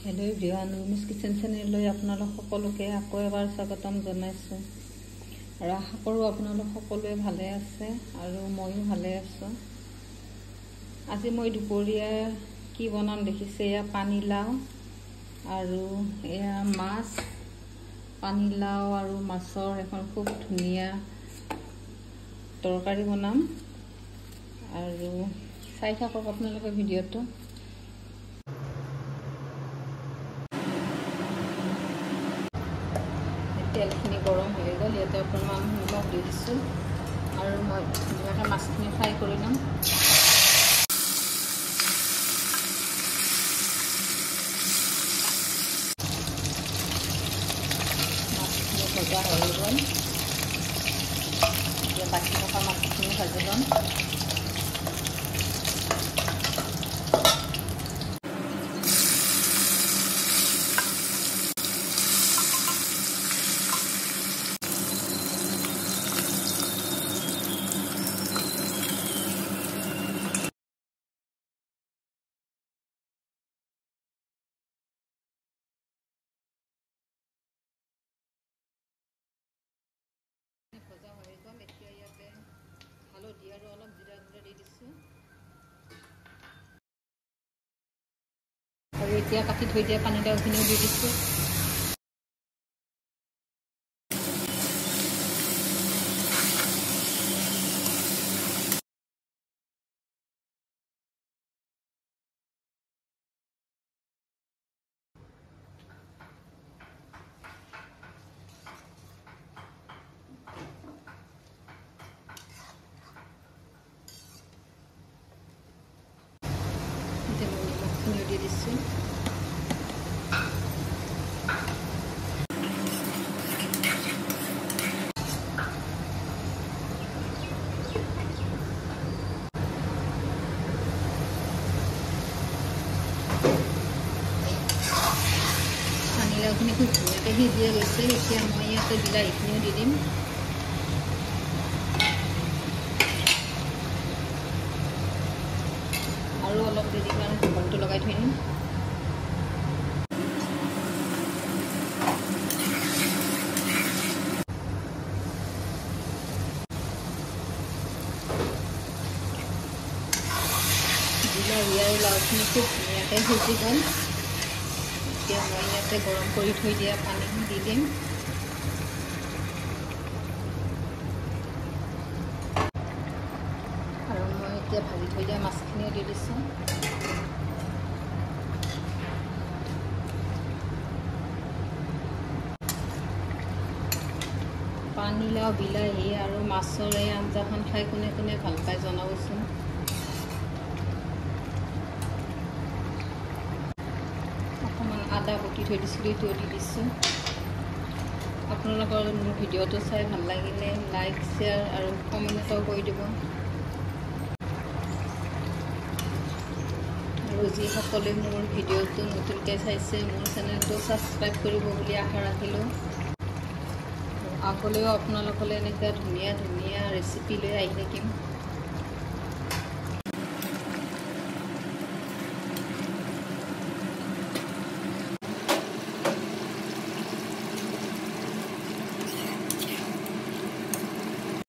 Hello' everyone, ৰুমিছ kitchen চেনেললৈ আপোনালোক সকলোকে আকৌ এবাৰ স্বাগতম জনাইছোঁ আৰু আশা কৰোঁ আপোনালোক সকলোৱে ভালে আছে আৰু ময়ো ভালে আছোঁ। আজি মই দুপৰীয়া কি বনাম দেখিছে, এয়া পানীলাও আৰু এয়া মাছ। পানীলাও আৰু মাছৰ এখন খুব ধুনীয়া তৰকাৰী বনাম আৰু চাই থাকক আপোনালোকে ভিডিঅ'টো। তেলখিনি গৰম হৈ গ'ল, ইয়াতে অকণমান নিমখ দি দিছোঁ আৰু মই ধুনীয়াকৈ মাছখিনি ফ্ৰাই কৰি ল'ম। মাছখিনি ভজা হৈ গ'ল, এতিয়া বাকী থকা মাছখিনি ভাজি ল'ম। ভজা হৈ গ'ল, এতিয়া ইয়াতে হালধি আৰু অলপ জিৰা গুড়া দি দিছোঁ আৰু এতিয়া কাটি থৈ দিয়া পানীলাওখিনিও দি দিছোঁ। নিমখখিনি দি দিছোঁ। পানীলাওখিনি খুব ধুনীয়াকৈ সিজিয়ে গৈছে, এতিয়া মই ইয়াতে বিলাহীখিনিও দি দিম। আৰু অলপ দেৰি কাৰণে ঢাকনটো লগাই থৈ দিম। বিলাহী আৰু লাওখিনি খুব ধুনীয়াকৈ সিজি গ'ল, এতিয়া মই ইয়াতে গৰম কৰি থৈ দিয়া পানী দি দিম। আৰু মই এতিয়া ভাজি থৈ দিয়া মাছখিনিও দি দিছোঁ। পানীলাও, বিলাহী আৰু মাছৰ এই আঞ্জাখন খাই কোনে কোনে ভাল পায় জনাবচোন। অকণমান আদা বটি থৈ দিছিলোঁ, এইটো দি দিছোঁ। আপোনালোকৰ মোৰ ভিডিঅ'টো চাই ভাল লাগিলে লাইক, শ্বেয়াৰ আৰু কমেণ্টও কৰি দিব। আৰু যিসকলে মোৰ ভিডিঅ'টো নতুনকৈ চাইছে, মোৰ চেনেলটো ছাবস্ক্ৰাইব কৰিব বুলি আশা ৰাখিলোঁ। আগলৈও আপোনালোকলৈ এনেকুৱা ধুনীয়া ধুনীয়া ৰেচিপি লৈ আহি থাকিম।